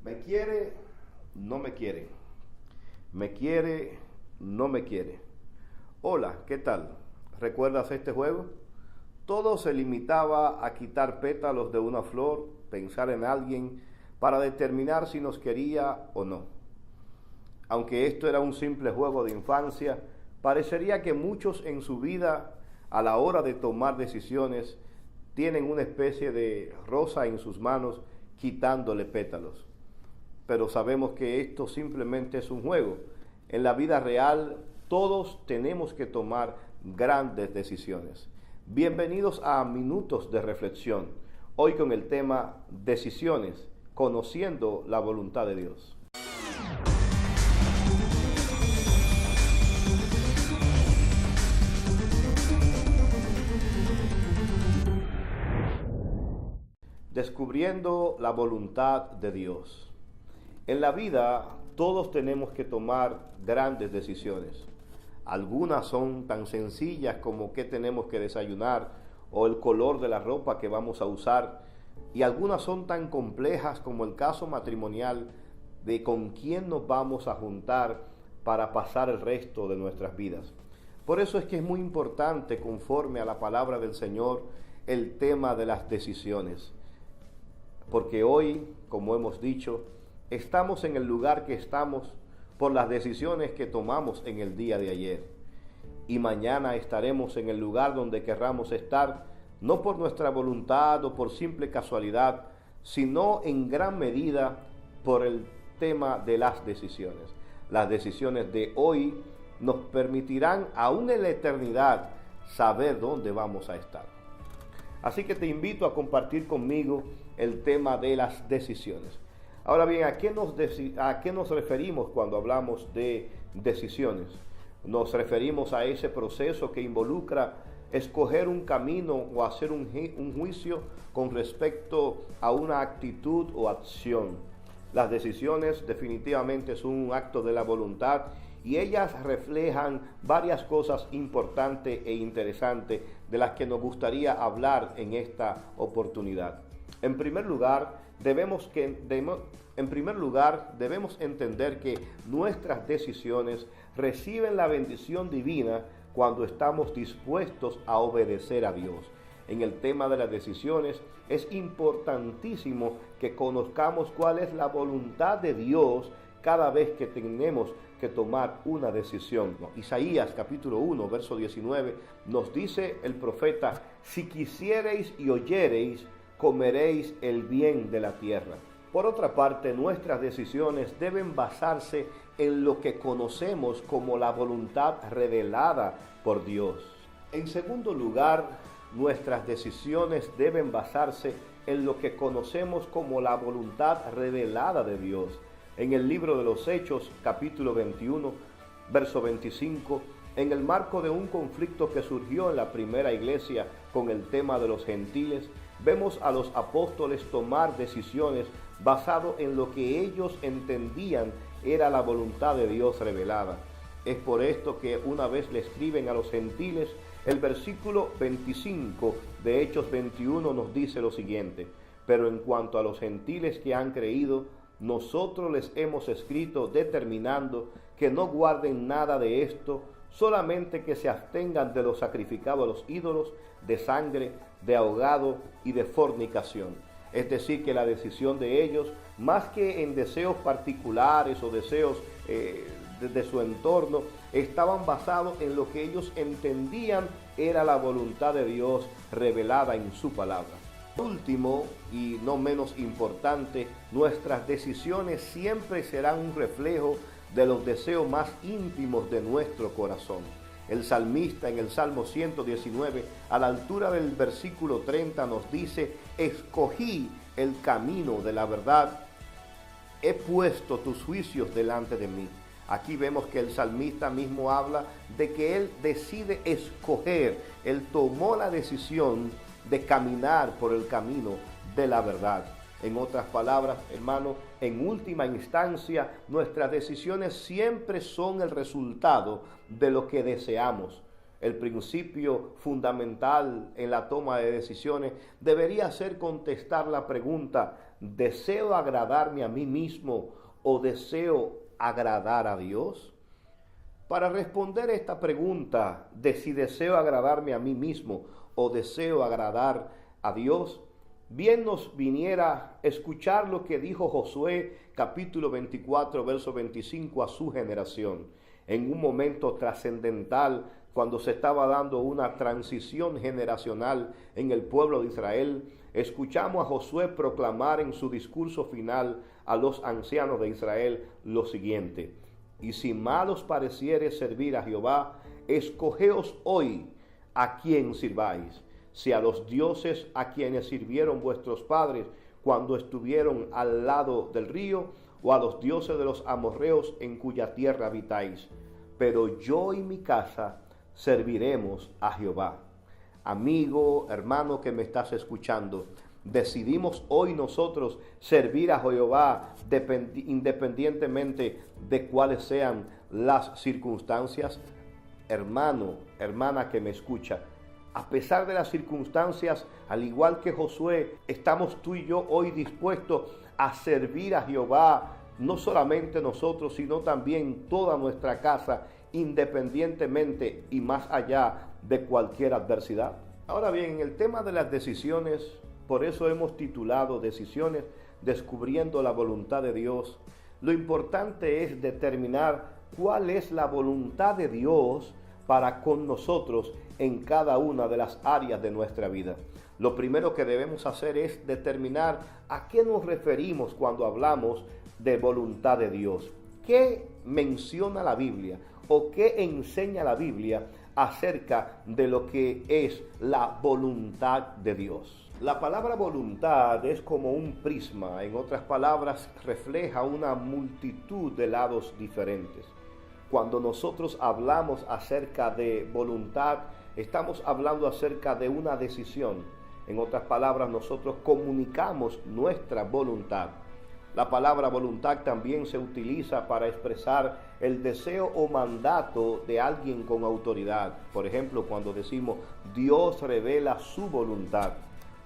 Me quiere, no me quiere. Me quiere, no me quiere. Hola, ¿qué tal? ¿Recuerdas este juego? Todo se limitaba a quitar pétalos de una flor, pensar en alguien para determinar si nos quería o no. Aunque esto era un simple juego de infancia, parecería que muchos en su vida, a la hora de tomar decisiones, tienen una especie de rosa en sus manos quitándole pétalos. Pero sabemos que esto simplemente es un juego. En la vida real todos tenemos que tomar grandes decisiones. Bienvenidos a Minutos de Reflexión, hoy con el tema Decisiones, conociendo la voluntad de Dios. Descubriendo la voluntad de Dios. En la vida todos tenemos que tomar grandes decisiones. Algunas son tan sencillas como qué tenemos que desayunar o el color de la ropa que vamos a usar, y algunas son tan complejas como el caso matrimonial de con quién nos vamos a juntar para pasar el resto de nuestras vidas. Por eso es que es muy importante, conforme a la palabra del Señor, el tema de las decisiones. Porque hoy, como hemos dicho, estamos en el lugar que estamos por las decisiones que tomamos en el día de ayer. Y mañana estaremos en el lugar donde querramos estar, no por nuestra voluntad o por simple casualidad, sino en gran medida por el tema de las decisiones. Las decisiones de hoy nos permitirán, aún en la eternidad, saber dónde vamos a estar. Así que te invito a compartir conmigo el tema de las decisiones. Ahora bien, ¿a qué nos referimos cuando hablamos de decisiones? Nos referimos a ese proceso que involucra escoger un camino o hacer un juicio con respecto a una actitud o acción. Las decisiones definitivamente son un acto de la voluntad y ellas reflejan varias cosas importantes e interesantes de las que nos gustaría hablar en esta oportunidad. En primer lugar, debemos entender que nuestras decisiones reciben la bendición divina cuando estamos dispuestos a obedecer a Dios. En el tema de las decisiones es importantísimo que conozcamos cuál es la voluntad de Dios cada vez que tenemos que tomar una decisión. Isaías capítulo 1, verso 19, nos dice el profeta: si quisiereis y oyereis, comeréis el bien de la tierra. Por otra parte, nuestras decisiones deben basarse en lo que conocemos como la voluntad revelada por Dios. En segundo lugar, nuestras decisiones deben basarse en lo que conocemos como la voluntad revelada de Dios. En el libro de los Hechos, capítulo 21, verso 25, en el marco de un conflicto que surgió en la primera iglesia con el tema de los gentiles, vemos a los apóstoles tomar decisiones basado en lo que ellos entendían era la voluntad de Dios revelada. Es por esto que una vez le escriben a los gentiles, el versículo 25 de Hechos 21 nos dice lo siguiente: pero en cuanto a los gentiles que han creído, nosotros les hemos escrito determinando que no guarden nada de esto, solamente que se abstengan de lo sacrificado a los ídolos, de sangre, de ahogado y de fornicación. Es decir, que la decisión de ellos, más que en deseos particulares o deseos de su entorno, estaban basados en lo que ellos entendían era la voluntad de Dios revelada en su palabra. Por último, y no menos importante, nuestras decisiones siempre serán un reflejo de los deseos más íntimos de nuestro corazón. El salmista en el Salmo 119, a la altura del versículo 30, nos dice: escogí el camino de la verdad, he puesto tus juicios delante de mí. Aquí vemos que el salmista mismo habla de que él decide escoger, él tomó la decisión de caminar por el camino de la verdad. En otras palabras, hermano, en última instancia, nuestras decisiones siempre son el resultado de lo que deseamos. el principio fundamental en la toma de decisiones debería ser contestar la pregunta: ¿deseo agradarme a mí mismo o deseo agradar a Dios? Para responder esta pregunta de si deseo agradarme a mí mismo o deseo agradar a Dios, bien nos viniera escuchar lo que dijo Josué capítulo 24, verso 25 a su generación, en un momento trascendental cuando se estaba dando una transición generacional en el pueblo de Israel. Escuchamos a Josué proclamar en su discurso final a los ancianos de Israel lo siguiente: y si mal os pareciere servir a Jehová, escogeos hoy a quién sirváis, si a los dioses a quienes sirvieron vuestros padres cuando estuvieron al lado del río, o a los dioses de los amorreos en cuya tierra habitáis. Pero yo y mi casa serviremos a Jehová. Amigo, hermano que me estás escuchando, decidimos hoy nosotros servir a Jehová independientemente de cuáles sean las circunstancias. Hermano, hermana que me escucha, a pesar de las circunstancias, al igual que Josué, estamos tú y yo hoy dispuestos a servir a Jehová, no solamente nosotros, sino también toda nuestra casa, independientemente y más allá de cualquier adversidad. Ahora bien, en el tema de las decisiones, por eso hemos titulado Decisiones, descubriendo la voluntad de Dios. Lo importante es determinar cuál es la voluntad de Dios para con nosotros en cada una de las áreas de nuestra vida. Lo primero que debemos hacer es determinar a qué nos referimos cuando hablamos de voluntad de Dios. ¿Qué menciona la Biblia o qué enseña la Biblia acerca de lo que es la voluntad de Dios? La palabra voluntad es como un prisma, en otras palabras, refleja una multitud de lados diferentes. Cuando nosotros hablamos acerca de voluntad, estamos hablando acerca de una decisión. En otras palabras, nosotros comunicamos nuestra voluntad. La palabra voluntad también se utiliza para expresar el deseo o mandato de alguien con autoridad. Por ejemplo, cuando decimos Dios revela su voluntad.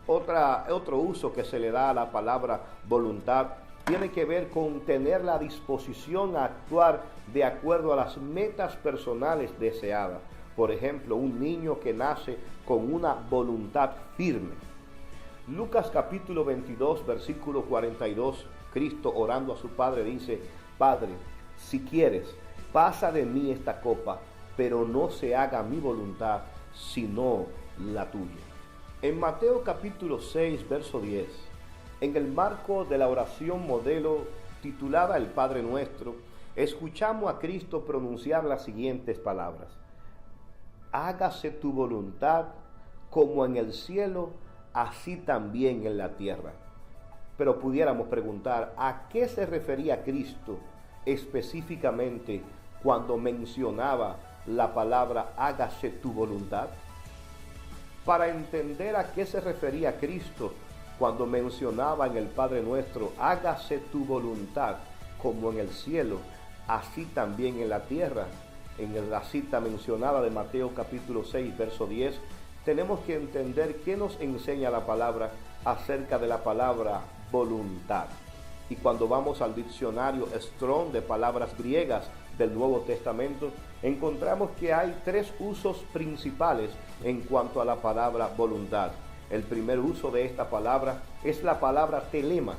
Otro uso que se le da a la palabra voluntad tiene que ver con tener la disposición a actuar de acuerdo a las metas personales deseadas. Por ejemplo, un niño que nace con una voluntad firme. Lucas capítulo 22, versículo 42, Cristo orando a su Padre dice: Padre, si quieres, pasa de mí esta copa, pero no se haga mi voluntad, sino la tuya. En Mateo capítulo 6, verso 10, en el marco de la oración modelo titulada El Padre Nuestro, escuchamos a Cristo pronunciar las siguientes palabras: hágase tu voluntad como en el cielo, así también en la tierra. Pero pudiéramos preguntar, ¿a qué se refería Cristo específicamente cuando mencionaba la palabra hágase tu voluntad? Para entender a qué se refería Cristo cuando mencionaba en el Padre Nuestro, hágase tu voluntad como en el cielo, así también en la tierra, en la cita mencionada de Mateo capítulo 6, verso 10, tenemos que entender qué nos enseña la palabra acerca de la palabra voluntad. Y cuando vamos al diccionario Strong de palabras griegas del Nuevo Testamento, encontramos que hay tres usos principales en cuanto a la palabra voluntad. El primer uso de esta palabra es la palabra telema,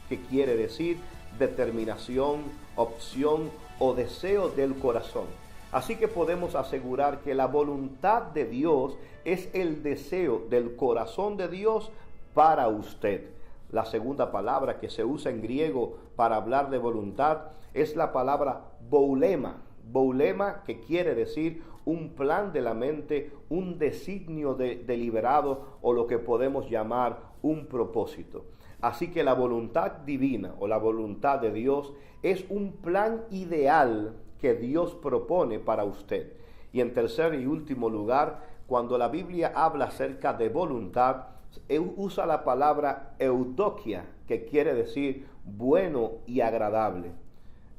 que quiere decir determinación, opción o deseo del corazón. Así que podemos asegurar que la voluntad de Dios es el deseo del corazón de Dios para usted. La segunda palabra que se usa en griego para hablar de voluntad es la palabra boulema. Boulema, que quiere decir un plan de la mente, un designio deliberado o lo que podemos llamar un propósito. Así que la voluntad divina o la voluntad de Dios es un plan ideal que Dios propone para usted. Y en tercer y último lugar, cuando la Biblia habla acerca de voluntad, usa la palabra eudokia, que quiere decir bueno y agradable.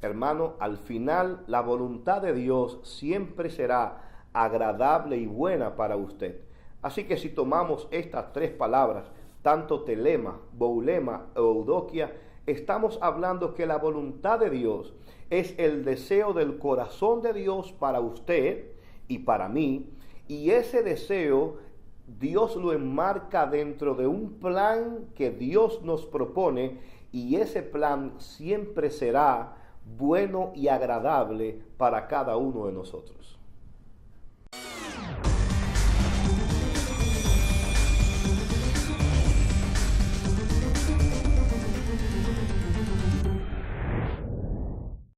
Hermano, al final la voluntad de Dios siempre será agradable y buena para usted. Así que si tomamos estas tres palabras, tanto telema, boulema, eudokia, estamos hablando que la voluntad de Dios es el deseo del corazón de Dios para usted y para mí, y ese deseo Dios lo enmarca dentro de un plan que Dios nos propone, y ese plan siempre será bueno y agradable para cada uno de nosotros.